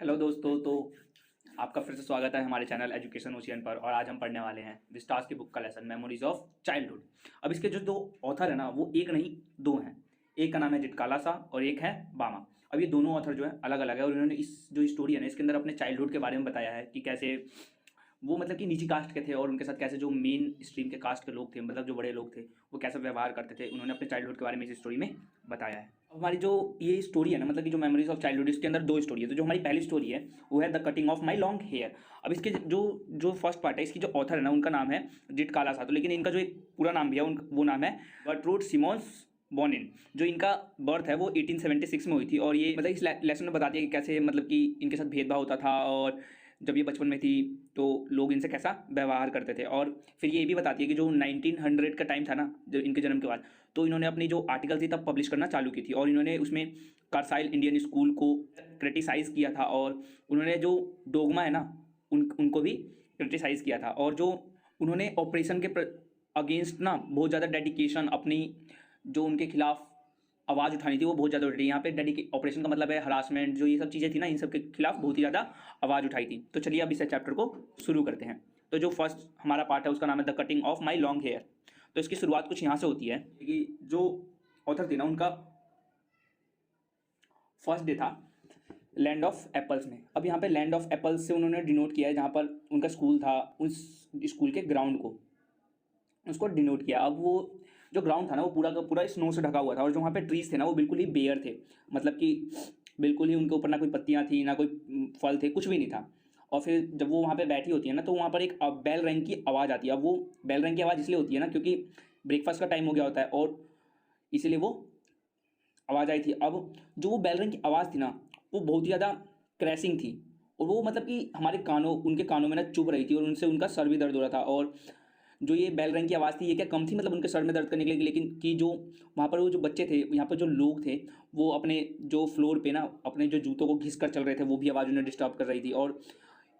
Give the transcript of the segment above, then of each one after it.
Hello दोस्तों। तो आपका फिर से स्वागत है हमारे चैनल एजुकेशन ओशियन पर। और आज हम पढ़ने वाले हैं विस्टास की बुक का लेसन मेमोरीज ऑफ चाइल्डहुड। अब इसके जो दो ऑथर है ना, वो एक नहीं दो हैं। एक का नाम है जिटकालासा और एक है बामा। अब ये दोनों ऑथर जो है अलग अलग है और इन्होंने इस जो स्टोरी है ना, इसके अंदर अपने चाइल्डहुड के बारे में बताया है कि कैसे वो मतलब कि निजी कास्ट के थे और उनके साथ कैसे जो मेन स्ट्रीम के कास्ट के लोग थे, मतलब जो बड़े लोग थे, वो कैसे व्यवहार करते थे। उन्होंने अपने चाइल्डहुड के बारे में इस स्टोरी में बताया है। अब हमारी जो ये स्टोरी है ना, मतलब कि जो मेमोरीज ऑफ चाइल्डहुड, इसके अंदर दो स्टोरी है। तो जो हमारी पहली स्टोरी है वो है the cutting of my long hair. अब इसके जो जो फर्स्ट पार्ट है, इसकी जो ऑथर है ना, उनका नाम है जिट काला सातो, लेकिन इनका जो एक पूरा नाम भी है वो नाम है बर्ट्रूड सिमोन्स बोनिन। जो इनका बर्थ है वो 1876 में हुई थी। और ये मतलब इस लेसन में बताती है कि कैसे मतलब कि इनके साथ भेदभाव होता था और जब ये बचपन में थी तो लोग इनसे कैसा व्यवहार करते थे। और फिर ये भी बताती है कि जो 1900 का टाइम था ना, जो इनके जन्म के बाद, तो इन्होंने अपनी जो आर्टिकल थी तब पब्लिश करना चालू की थी और इन्होंने उसमें कार्साइल इंडियन स्कूल को क्रिटिसाइज़ किया था और उन्होंने जो डोगमा है ना उनको भी क्रिटिसाइज़ किया था। और जो उन्होंने ऑपरेशन के अगेंस्ट ना बहुत ज़्यादा डेडिकेशन, अपनी जो उनके खिलाफ आवाज़ उठानी थी वो बहुत ज़्यादा उठी। यहाँ पे डेडिकेट ऑपरेशन का मतलब है हरासमेंट, जो ये सब चीज़ें थी ना, इन सब के खिलाफ बहुत ही ज़्यादा आवाज़ उठाई थी। तो चलिए अब इस चैप्टर को शुरू करते हैं। तो जो फर्स्ट हमारा पार्ट है उसका नाम है the cutting of my long hair. तो इसकी शुरुआत कुछ यहाँ से होती है कि जो ऑथर थे ना, उनका फर्स्ट डे था लैंड ऑफ एप्पल्स में। अब यहाँ पे लैंड ऑफ एप्पल्स से उन्होंने डिनोट किया है जहाँ पर उनका स्कूल था, उस स्कूल के ग्राउंड को उसको डिनोट किया। अब वो जो ग्राउंड था ना वो पूरा का पूरा स्नो से ढका हुआ था और जो वहाँ पे ट्रीज थे ना वो बिल्कुल ही बेयर थे, मतलब कि बिल्कुल ही उनके ऊपर ना कोई पत्तियाँ थी ना कोई फल थे, कुछ भी नहीं था। और फिर जब वो वहाँ पे बैठी होती है ना तो वहाँ पर एक बेल रैंक की आवाज़ आती है। अब वो बेल रैंक की आवाज़ इसलिए होती है ना क्योंकि ब्रेकफास्ट का टाइम हो गया होता है और इसीलिए वो आवाज़ आई थी। अब जो वो बेल रैंक की आवाज़ थी ना वो बहुत ही ज़्यादा क्रैशिंग थी और वो मतलब कि हमारे कानों उनके कानों में ना चुभ रही थी और उनसे उनका सर भी दर्द हो रहा था। और जो ये बेल रंग की आवाज़ थी ये क्या कम थी मतलब उनके सर में दर्द करने के लिए, लेकिन कि जो वहाँ पर वो जो बच्चे थे, यहाँ पर जो लोग थे, वो अपने जो फ्लोर पे ना अपने जो जूतों को घिस कर चल रहे थे, वो भी आवाज़ उन्हें डिस्टर्ब कर रही थी। और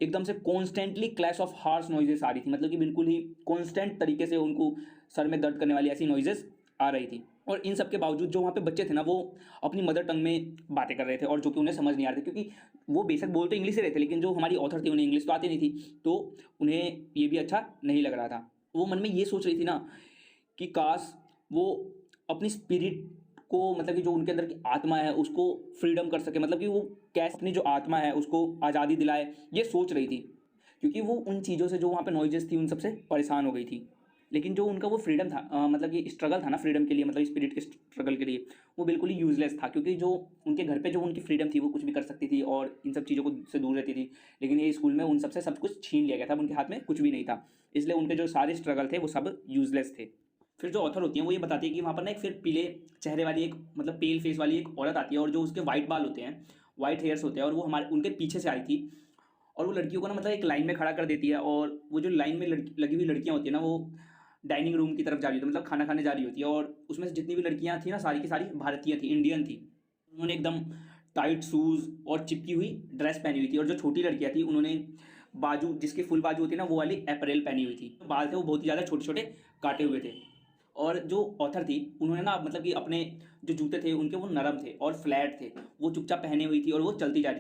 एकदम से constantly clash of harsh noises आ रही थी, मतलब कि बिल्कुल ही कॉन्स्टेंट तरीके से उनको सर में दर्द करने वाली ऐसी नॉइजेस आ रही थी। और इन सब के बावजूद जो वहाँ पे बच्चे थे ना वो अपनी मदर टंग में बातें कर रहे थे और जो कि उन्हें समझ नहीं आ रहे थे, क्योंकि वो बेशक बोलते इंग्लिश से रहे थे लेकिन जो हमारी ऑथर थी उन्हें इंग्लिश तो आती नहीं थी, तो उन्हें ये भी अच्छा नहीं लग रहा था। वो मन में ये सोच रही थी ना कि काश वो अपनी स्पिरिट को, मतलब कि जो उनके अंदर की आत्मा है उसको फ्रीडम कर सके, मतलब कि वो कैसे अपनी जो आत्मा है उसको आज़ादी दिलाए, ये सोच रही थी। क्योंकि वो उन चीज़ों से जो वहाँ पे नॉइजेस थी उन सबसे परेशान हो गई थी। लेकिन जो उनका वो फ्रीडम था, मतलब कि स्ट्रगल था ना फ्रीडम के लिए, मतलब स्पिरिट के स्ट्रगल के लिए, वो बिल्कुल ही यूजलेस था। क्योंकि जो उनके घर पे जो उनकी फ्रीडम थी वो कुछ भी कर सकती थी और इन सब चीज़ों को से दूर रहती थी, लेकिन ये स्कूल में उन सबसे सब कुछ छीन लिया गया था, उनके हाथ में कुछ भी नहीं था। इसलिए उनके जो सारे स्ट्रगल थे वो सब यूजलेस थे। फिर जो ऑथर होती है वो ये बताती है कि वहाँ पर ना एक फिर पीले चेहरे वाली एक, मतलब पेल फेस वाली एक औरत आती है और जो उसके वाइट बाल होते हैं, वाइट हेयर्स होते हैं, और वो हमारे उनके पीछे से आई थी और वो लड़कियों को ना मतलब एक लाइन में खड़ा कर देती है। और वो जो लाइन में लगी हुई लड़कियां होती है ना वो डाइनिंग रूम की तरफ जा रही होती है, मतलब खाना खाने जा रही होती है। और उसमें से जितनी भी लड़कियां थी ना सारी की सारी भारतीय थी, इंडियन थी। उन्होंने एकदम टाइट शूज़ और चिपकी हुई ड्रेस पहनी हुई थी। और जो छोटी लड़कियां थी उन्होंने बाजू, जिसकी फुल बाजू होती है ना, वो वाली अपरेल पहनी हुई थी। बाल थे वो बहुत ही ज़्यादा छोटे छोटे काटे हुए थे। और जो ऑथर थी उन्होंने ना मतलब कि अपने जो जूते थे उनके वो नरम थे और फ्लैट थे, वो चुपचाप पहने हुई थी और वो चलती जा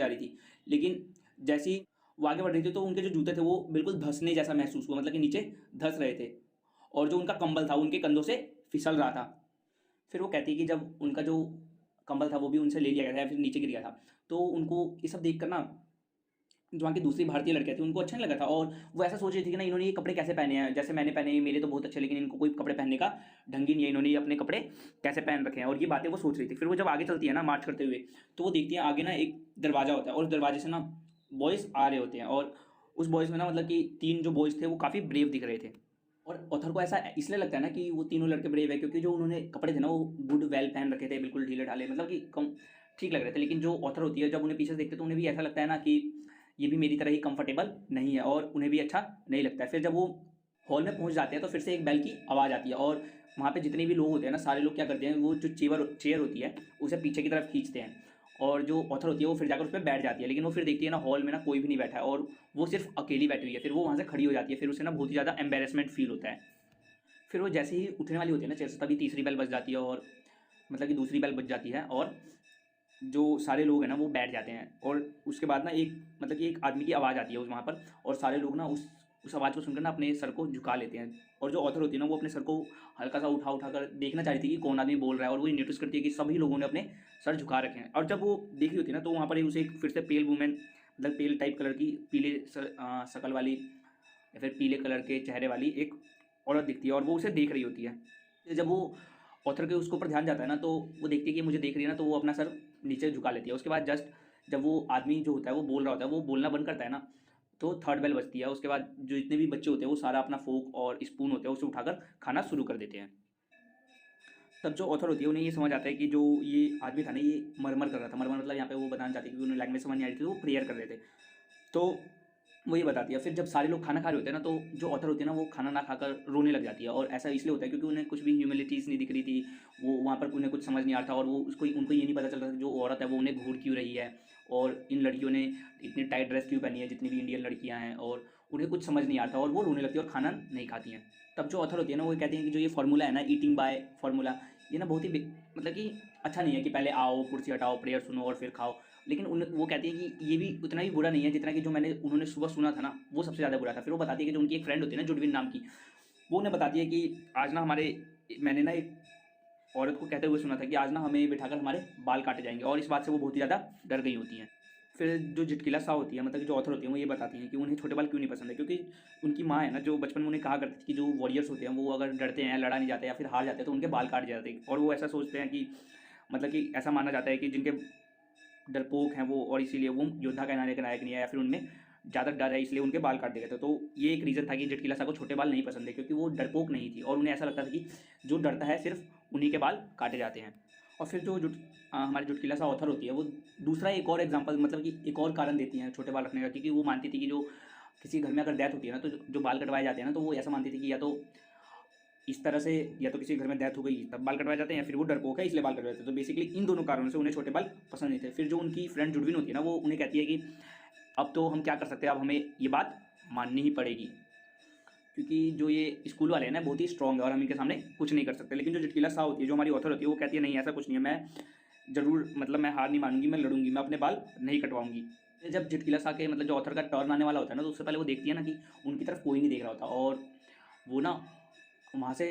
रही थी। लेकिन जैसी वो आगे बढ़ रही थी तो उनके जो जूते थे वो बिल्कुल धंसने जैसा महसूस हुआ, मतलब कि नीचे धंस रहे थे और जो उनका कंबल था उनके कंधों से फिसल रहा था। फिर वो कहती है कि जब उनका जो कंबल था वो भी उनसे ले लिया गया था या फिर नीचे गिर गया था, तो उनको ये सब देख कर ना जो वहाँ की दूसरी भारतीय लड़कियाँ थी उनको अच्छा नहीं लगा था। और वो ऐसा सोच रही थी कि ना इन्होंने ये कपड़े कैसे पहने हैं, जैसे मैंने पहने हैं मेरे तो बहुत अच्छे, लेकिन इनको कोई कपड़े पहनने का ढंग ही नहीं है, इन्होंने ये अपने कपड़े कैसे पहन रखे हैं। और ये बातें वो सोच रही थी। फिर वो जब आगे चलती है ना मार्च करते हुए, तो वो देखती है आगे ना एक दरवाज़ा होता है और उस दरवाजे से ना बॉयज़ आ रहे होते हैं। और उस बॉयज़ में ना मतलब कि 3 जो बॉयज़ थे वो काफ़ी ब्रेव दिख रहे थे। और ऑथर को ऐसा इसलिए लगता है ना कि वो तीनों लड़के ब्रेव है क्योंकि जो उन्होंने कपड़े थे ना वो गुड वेल पहन रखे थे, बिल्कुल ढीले ढाले, मतलब कि कम ठीक लग रहे थे। लेकिन जो ऑथर होती है जब उन्हें पीछे से देखते तो उन्हें भी ऐसा लगता है ना कि ये भी मेरी तरह ही कंफर्टेबल नहीं है और उन्हें भी अच्छा नहीं लगता है। फिर जब वो हॉल में पहुंच जाते हैं तो फिर से एक बेल की आवाज़ आती है और वहाँ पे जितने भी लोग होते हैं ना सारे लोग क्या करते हैं, वो जो चेयर होती है उसे पीछे की तरफ खींचते हैं और जो ऑथर होती है वो फिर जाकर उस पर बैठ जाती है। लेकिन वो फिर देखती है ना हॉल में ना कोई भी नहीं बैठा है और वो सिर्फ अकेली बैठी हुई है। फिर वो वहाँ से खड़ी हो जाती है, फिर उसे ना बहुत ही ज़्यादा एम्बेरसमेंट फील होता है। फिर वो जैसे ही उठने वाली होती है ना चेयर से, तभी तीसरी बेल बज जाती है और मतलब कि दूसरी बेल बज जाती है और जो सारे लोग हैं ना वो बैठ जाते हैं, और उसके बाद ना एक मतलब कि एक आदमी की आवाज़ आती है उस वहाँ पर, और सारे लोग ना उस आवाज़ को सुनकर ना अपने सर को झुका लेते हैं। और जो ऑथर होती है ना वो अपने सर को हल्का सा उठा उठा कर देखना चाह रही थी कि कौन आदमी बोल रहा है, और वो नोटिस करती है कि सभी लोगों ने अपने सर झुका रखे हैं। और जब वो देख रही होती है ना तो वहाँ पर उसे एक फिर से पेल वूमेन, मतलब पेल टाइप कलर की, पीले शकल वाली या फिर पीले कलर के चेहरे वाली एक औरत दिखती है, और वो उसे देख रही होती है। जब वो ऑथर के उसके ऊपर ध्यान जाता है ना, तो वो देखती है कि मुझे देख रही है ना, तो वो अपना सर नीचे झुका लेती है। उसके बाद जस्ट जब वो आदमी जो होता है वो बोल रहा होता है, वो बोलना बंद करता है ना, तो थर्ड बेल बजती है। उसके बाद जो जितने भी बच्चे होते हैं वो सारा अपना फोक और स्पून होते हैं उसे उठाकर खाना शुरू कर देते हैं। तब जो ऑथर होती है उन्हें ये समझ आता है कि जो ये आदमी था ना ये मरमर कर रहा था। मरमर मतलब यहाँ पे वो बताना चाहते हैं कि उन्हें लैंग्वेज समझ नहीं आ रही थी, तो वो प्रेयर कर रहे थे। तो वो ये बताती है। फिर जब सारे लोग खाना खा रहे होते हैं ना, तो जो ऑथर होती है ना वो खाना ना खाकर रोने लग जाती है, और ऐसा इसलिए होता है क्योंकि उन्हें कुछ भी ह्यूमिलिटीज़ नहीं दिख रही थी। वो वहाँ पर उन्हें कुछ समझ नहीं आ रहा था, और वो उसको उनको ये नहीं पता चल रहा था जो औरत है वो उन्हें घूर क्यों रही है, और इन लड़कियों ने इतनी टाइट ड्रेस क्यों पहनी है, जितनी भी इंडियन लड़कियाँ हैं, और उन्हें कुछ समझ नहीं आता और वो रोने लगती है और खाना नहीं खाती हैं। तब जो ऑथर होती है ना वो कहती हैं कि जो ये फार्मूला है ना, ईटिंग बाय फार्मूला, ये ना बहुत ही मतलब कि अच्छा नहीं है कि पहले आओ, कुर्सी हटाओ, प्रेयर सुनो और फिर खाओ। लेकिन वो कहती है कि ये भी उतना ही बुरा नहीं है जितना कि जो उन्होंने सुबह सुना था ना वो सबसे ज़्यादा बुरा था। फिर वो बताती है कि जो उनकी एक फ्रेंड होती है ना, जुडविन नाम की, वो उन्हें बताती है कि आज ना मैंने ना एक औरत को कहते हुए सुना था कि आज ना हमें बिठाकर हमारे बाल काटे जाएंगे, और इस बात से वो बहुत ही ज़्यादा डर गई होती हैं। फिर जो झिटकिला सा होती है, मतलब जो ऑथर होती है वो ये बताती हैं कि उन्हें छोटे बाल क्यों नहीं पसंद है, क्योंकि उनकी माँ है ना जो बचपन में उन्हें कहा करती थी कि जो वॉरियर्स होते हैं वो अगर डरते हैं, लड़ा नहीं जाते या फिर हार जाते हैं तो उनके बाल काट जाते हैं। और वो ऐसा सोचते हैं कि मतलब कि ऐसा माना जाता है कि जिनके डरपोक हैं वो, और इसीलिए वो योद्धा कहलाने के नायक नहीं है, या फिर उनमें ज़्यादा डर है इसलिए उनके बाल काट दिए गए थे। तो ये एक रीज़न था कि झटकिला सा को छोटे बाल नहीं पसंद है, क्योंकि वो डरपोक नहीं थी और उन्हें ऐसा लगता था कि जो डरता है सिर्फ उन्हीं के बाल काटे जाते हैं। और फिर जो हमारी चुटकिला सा ऑथर होती है वो दूसरा एक और एग्जांपल, मतलब कि एक और कारण देती हैं छोटे बाल रखने का, क्योंकि वो मानती थी कि जो किसी घर में अगर डेथ होती है ना, तो जो बाल कटवाए जाते हैं ना, तो वो ऐसा मानती थी कि या तो इस तरह से, या तो किसी घर में डेथ हो गई तब बाल कटवाए जाते हैं, या फिर वो डरपोक है इसलिए बाल कटवाए जाते हैं। तो बेसिकली इन दोनों कारणों से उन्हें छोटे बाल पसंद नहीं थे। फिर जो उनकी फ्रेंड जुडविन होती है ना, वो उन्हें कहती है कि अब तो हम क्या कर सकते हैं, अब हमें ये बात माननी ही पड़ेगी, क्योंकि जो ये स्कूल वाले हैं ना बहुत ही स्ट्रॉन्ग है और हम इनके सामने कुछ नहीं कर सकते। लेकिन जो चुटकिला सा होती है, जो हमारी ऑथर होती है, वो कहती है नहीं ऐसा कुछ नहीं है, मैं ज़रूर, मतलब मैं हार नहीं मानूंगी, मैं लड़ूंगी, मैं अपने बाल नहीं कटवाऊंगी। जब झटकिला सा के मतलब जो ऑथर का टर्न आने वाला होता है ना, तो उससे पहले वो देखती है ना कि उनकी तरफ कोई नहीं देख रहा होता, और वो ना वहाँ से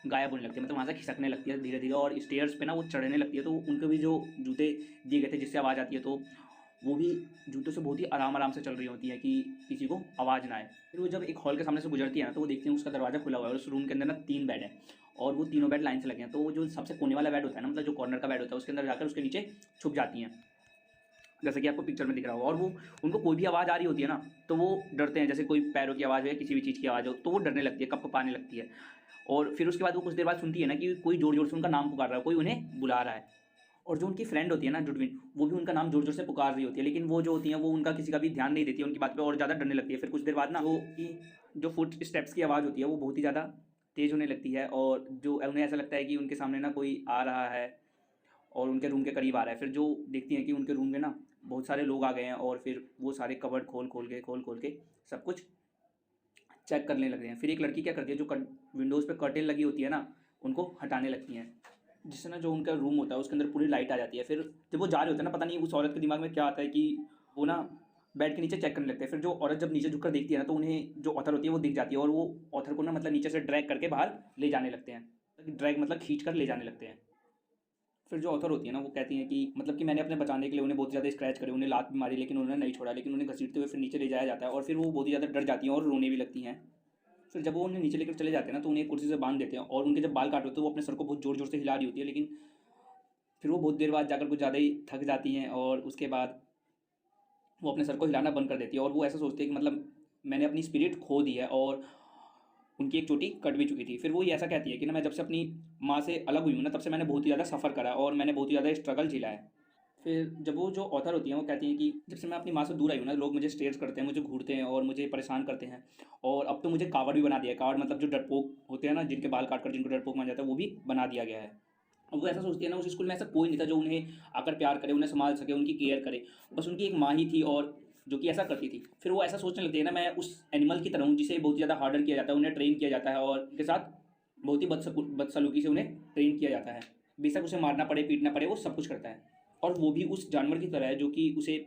गायब होने लगती है, मतलब वहाँ से खिसकने लगती है धीरे धीरे, और स्टेयर्स पे ना वो चढ़ने लगती है। तो उनके भी जो जूते दिए गए थे जिससे आवाज़ आती है, तो वो भी जूतों से बहुत ही आराम आराम से चल रही होती है कि किसी को आवाज़ ना आए। फिर वो जब एक हॉल के सामने से गुजरती है ना, तो वो देखती है उसका दरवाज़ा खुला हुआ है और उस रूम के अंदर ना 3 बेड है, और वो तीनों बेड लाइन से लगे हैं। तो वो जो सबसे कोने वाला बेड होता है ना, मतलब जो कॉर्नर का बेड होता है, उसके अंदर जाकर उसके नीचे छुप जाती हैं, जैसे कि आपको पिक्चर में दिख रहा होगा। और वो उनको कोई भी आवाज़ आ रही होती है ना, तो वो डरते हैं, जैसे कोई पैरों की आवाज़ हो या किसी भी चीज़ की आवाज़ हो, तो वो डरने लगती है, कँपकँपाने लगती है। और फिर उसके बाद वो कुछ देर बाद सुनती है ना कि कोई ज़ोर-ज़ोर से उनका नाम पुकार रहा है, कोई उन्हें बुला रहा है। और जो उनकी फ्रेंड होती है ना जुडविन, वो भी उनका नाम ज़ोर-ज़ोर से पुकार रही होती है, लेकिन वो जो होती हैं वो उनका किसी का भी ध्यान नहीं देती है, उनकी बात पे और ज़्यादा डरने लगती है। फिर कुछ देर बाद ना वो कि जो फुट स्टेप्स की आवाज़ होती है वो बहुत ही ज़्यादा तेज़ होने लगती है, और जो उन्हें ऐसा लगता है कि उनके सामने ना कोई आ रहा है और उनके रूम के करीब आ रहा है। फिर जो देखती हैं कि उनके रूम में ना बहुत सारे लोग आ गए हैं, और फिर वो सारे कबर्ड खोल के सब कुछ चेक करने लग रहे हैं। फिर एक लड़की क्या करती है, जो विंडोज़ पे कर्टेन लगी होती है ना, उनको हटाने लगती हैं, जिससे ना जो उनका रूम होता है उसके अंदर पूरी लाइट आ जाती है। फिर जब वो जा रहे होते हैं ना, पता नहीं उस औरत के दिमाग में क्या आता है कि वो ना बेड के नीचे चेक करने लगते हैं। फिर जो औरत जब नीचे झुककर देखती है ना, तो उन्हें जो ऑथर होती है वो दिख जाती है, और वो ऑथर को ना मतलब नीचे से ड्रैग करके बाहर ले जाने लगते हैं। ड्रैग मतलब खींच कर ले जाने लगते हैं। फिर जो ऑथर होती है ना वो कहती हैं कि मतलब कि मैंने अपने बचाने के लिए उन्हें बहुत ज़्यादा स्क्रैच करे, उन्हें लात भी मारी, लेकिन उन्होंने नहीं छोड़ा, लेकिन उन्हें घसीटते हुए फिर नीचे ले जाया जाता है, और फिर वो बहुत ही ज़्यादा डर जाती हैं और रोने भी लगती हैं। फिर जब वो उन्हें नीचे लेकर चले जाते हैं ना, तो उन्हें एक कुर्सी से बांध देते हैं, और उनके जब बाल काट होते हैं तो वो अपने सर को बहुत ज़ोर ज़ोर से हिला रही होती है, लेकिन फिर वो बहुत देर बाद जाकर कुछ ज़्यादा ही थक जाती हैं, और उसके बाद वो अपने सर को हिलाना बंद कर देती है, और वो ऐसा सोचती है कि मतलब मैंने अपनी स्पिरिट खो दी है, और उनकी एक चोटी कट भी चुकी थी। फिर वो ये ऐसा कहती है कि ना मैं जब से अपनी माँ से अलग हुई हूँ ना, तब से मैंने बहुत ही ज़्यादा सफ़र करा और मैंने बहुत ही ज़्यादा स्ट्रगल झेला है। फिर जब वो जो ऑथर होती हैं वो कहती हैं कि जब से मैं अपनी माँ से दूर आई हूँ ना, लोग मुझे स्टेयर्स करते हैं, मुझे घूरते हैं और मुझे परेशान करते हैं, और अब तो मुझे कावड़ भी बना दिया है। कावड़ मतलब जो डरपोक होते हैं ना, जिनके बाल काट कर जिनको डरपोक माना जाता है, वो भी बना दिया गया है। और वो ऐसा सोचती है ना, उस स्कूल में ऐसा कोई नहीं था जो उन्हें आकर प्यार करे, उन्हें संभाल सके, उनकी केयर करे। बस उनकी एक माँ ही थी, और जो कि ऐसा करती थी। फिर वो ऐसा सोचने लगती है ना, मैं उस एनिमल की तरह हूँ जिसे बहुत ज़्यादा हार्डर किया जाता है, उन्हें ट्रेन किया जाता है, और उनके साथ बहुत ही बदसलूकी से उन्हें ट्रेन किया जाता है। बेशक उसे मारना पड़े, पीटना पड़े, वो सब कुछ करता है। और वो भी उस जानवर की तरह है जो कि उसे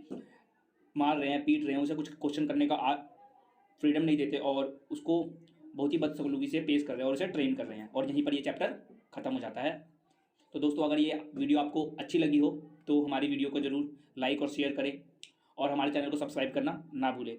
मार रहे हैं, पीट रहे हैं, उसे कुछ क्वेश्चन करने का फ्रीडम नहीं देते और उसको बहुत ही बदसलूकी से पेश कर रहे हैं और उसे ट्रेन कर रहे हैं, और यहीं पर ये चैप्टर ख़त्म हो जाता है। तो दोस्तों, अगर ये वीडियो आपको अच्छी लगी हो तो हमारी वीडियो को ज़रूर लाइक और शेयर करें और हमारे चैनल को सब्सक्राइब करना ना भूलें।